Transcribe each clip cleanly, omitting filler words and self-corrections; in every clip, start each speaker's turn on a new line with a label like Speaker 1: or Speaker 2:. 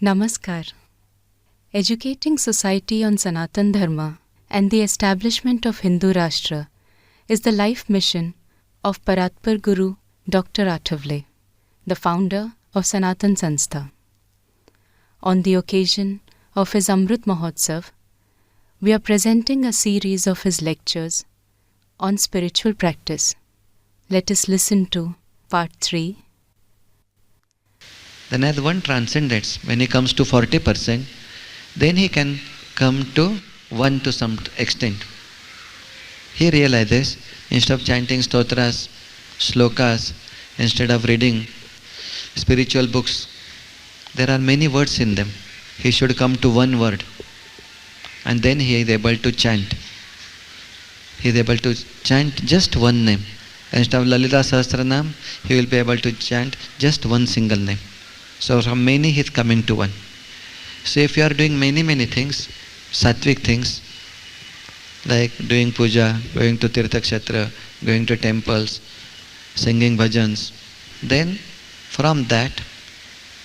Speaker 1: Namaskar. Educating society on Sanatan Dharma and the establishment of Hindu Rashtra is the life mission of Paratpar Guru Dr. Athavale, the founder of Sanatan Sanstha. On the occasion of His Amrutmahotsav, we are presenting a series of his lectures on spiritual practice. Let us listen to part 3.
Speaker 2: Then as one transcends, when he comes to 40%, then he can come to 1 to some extent. He realizes, instead of chanting stotras, slokas, instead of reading spiritual books, there are many words in them. He should come to one word. And then he is able to chant. He is able to chant just one name. Instead of Lalita Sahasranam, he will be able to chant just one single name. So from many he is coming to one. So if you are doing many things, sattvic things, like doing puja, going to Tirtha Kshetra, going to temples, singing bhajans, then from that,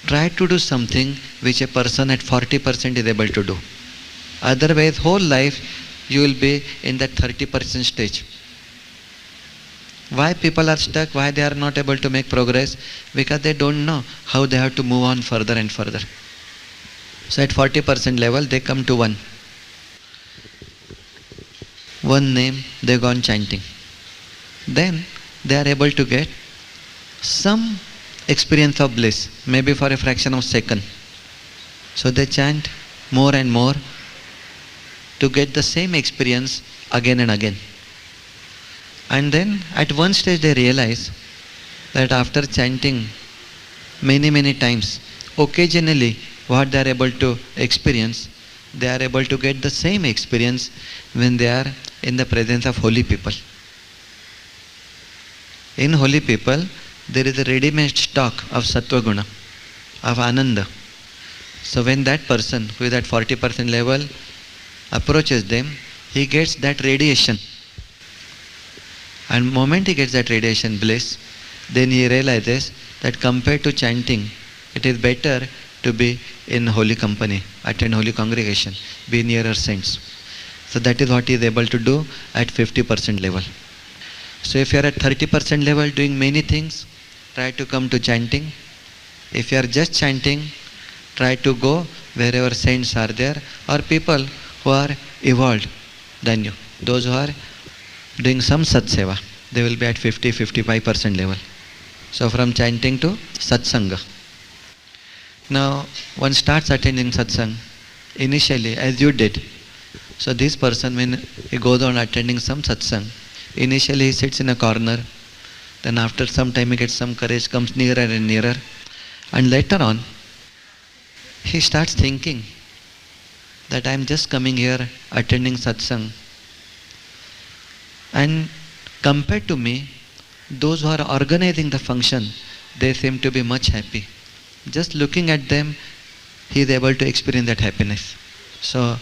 Speaker 2: try to do something which a person at 40% is able to do. Otherwise, whole life you will be in that 30% stage. Why people are stuck? Why they are not able to make progress? Because they don't know how they have to move on further and further. So at 40% level, they come to one. One name, they go on chanting. Then they are able to get some experience of bliss, maybe for a fraction of a second. So they chant more and more to get the same experience again and again. And then at one stage they realize that after chanting many times, occasionally what they are able to experience, they are able to get the same experience when they are in the presence of holy people. In holy people, there is a ready-made stock of sattva guna, of ananda. So when that person who is at 40% level approaches them, he gets that radiation. And the moment he gets that radiation bliss, then he realizes that compared to chanting, it is better to be in holy company, attend holy congregation, be nearer saints. So that is what he is able to do at 50% level. So if you are at 30% level doing many things, try to come to chanting. If you are just chanting, try to go wherever saints are there or people who are evolved than you. Those who are doing some satseva, they will be at 50-55% level. So from chanting to satsanga. Now one starts attending satsang initially as you did. So this person, when he goes on attending some satsang, initially he sits in a corner, then after some time he gets some courage, comes nearer and nearer, and later on he starts thinking that I am just coming here attending satsang, and compared to me, those who are organizing the function, they seem to be much happy. Just looking at them, he is able to experience that happiness. So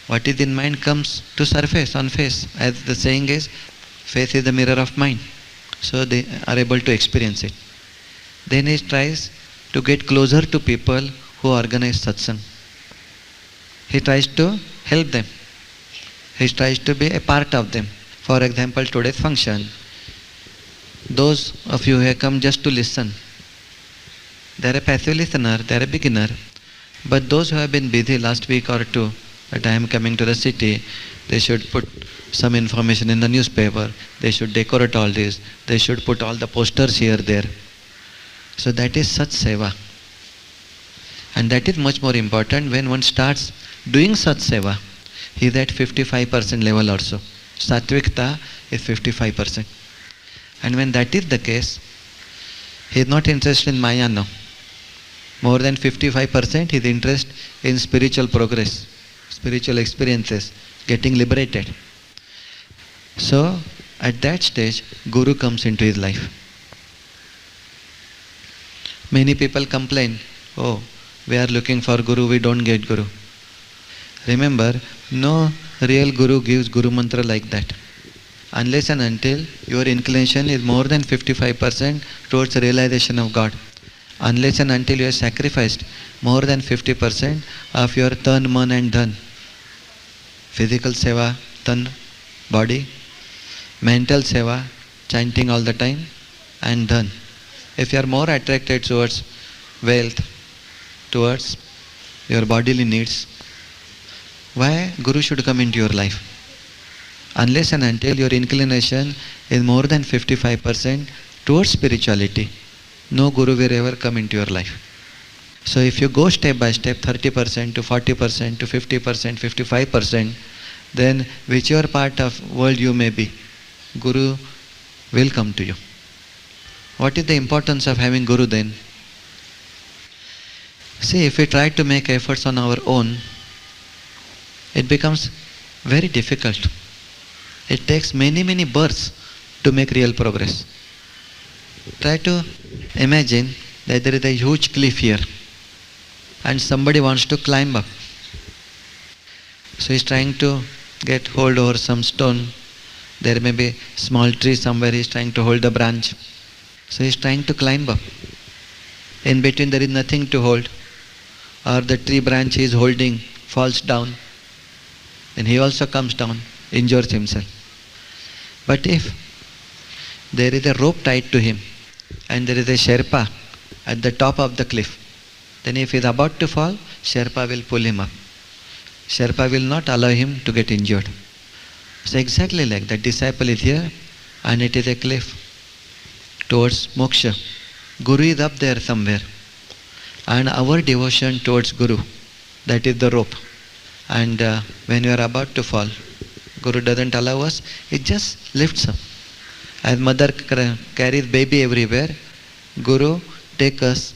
Speaker 2: what is in mind comes to surface, on face. As the saying is, face is the mirror of mind. So they are able to experience it. Then he tries to get closer to people who organize satsang. He tries to help them. He tries to be a part of them. For example, today's function, those of you who have come just to listen, they are a passive listener, they are a beginner. But those who have been busy last week or two, that I am coming to the city, they should put some information in the newspaper, they should decorate all this, they should put all the posters here, there. So that is such seva. And that is much more important when one starts doing such seva. He is at 55% level also. Sattvikta is 55%. And when that is the case, he is not interested in Maya now. More than 55% his interest in spiritual progress, spiritual experiences, getting liberated. So at that stage, Guru comes into his life. Many people complain, oh, we are looking for Guru, we don't get Guru. Remember, no real Guru gives Guru mantra like that. Unless and until your inclination is more than 55% towards realization of God. unless and until you have sacrificed more than 50% of your tan, man and dhan. Physical seva, tan, body, mental seva, chanting all the time, and dhan. If you are more attracted towards wealth, towards your bodily needs, why Guru should come into your life? Unless and until your inclination is more than 55% towards spirituality, no Guru will ever come into your life. So if you go step by step, 30% to 40% to 50%, 55%, then whichever part of world you may be, Guru will come to you. What is the importance of having Guru then? See, if we try to make efforts on our own, it becomes very difficult. It takes many births to make real progress. Try to imagine that there is a huge cliff here and somebody wants to climb up. So he is trying to get hold over some stone. There may be small tree somewhere, he is trying to hold the branch. So he is trying to climb up. In between there is nothing to hold, or the tree branch he is holding falls down. Then he also comes down, injures himself. But if there is a rope tied to him and there is a Sherpa at the top of the cliff, then if he is about to fall, Sherpa will pull him up. Sherpa will not allow him to get injured. So exactly like that, disciple is here and it is a cliff towards moksha. Guru is up there somewhere. And our devotion towards Guru, that is the rope. And when you are about to fall, Guru doesn't allow us, it just lifts up. As mother carries baby everywhere, Guru takes us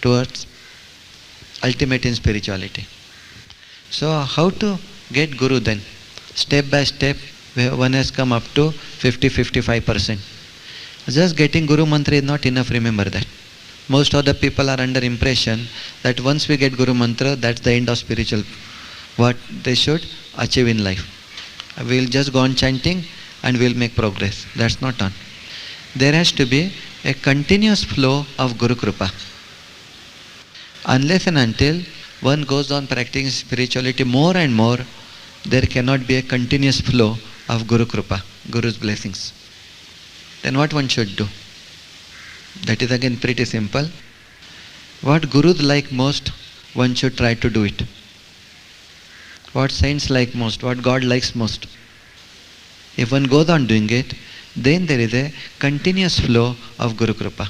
Speaker 2: towards ultimate in spirituality. So how to get Guru then? Step by step, one has come up to 50-55%. Just getting Guru mantra is not enough, remember that. Most of the people are under impression that once we get Guru mantra, that's the end of spiritual, what they should achieve in life. We will just go on chanting and we will make progress. That's not done. There has to be a continuous flow of Guru Kripa. Unless and until one goes on practicing spirituality more and more, there cannot be a continuous flow of Guru Kripa, Guru's blessings. Then what one should do? That is again pretty simple. What Gurus like most, one should try to do it. What saints like most, what God likes most. If one goes on doing it, then there is a continuous flow of Guru Kripa.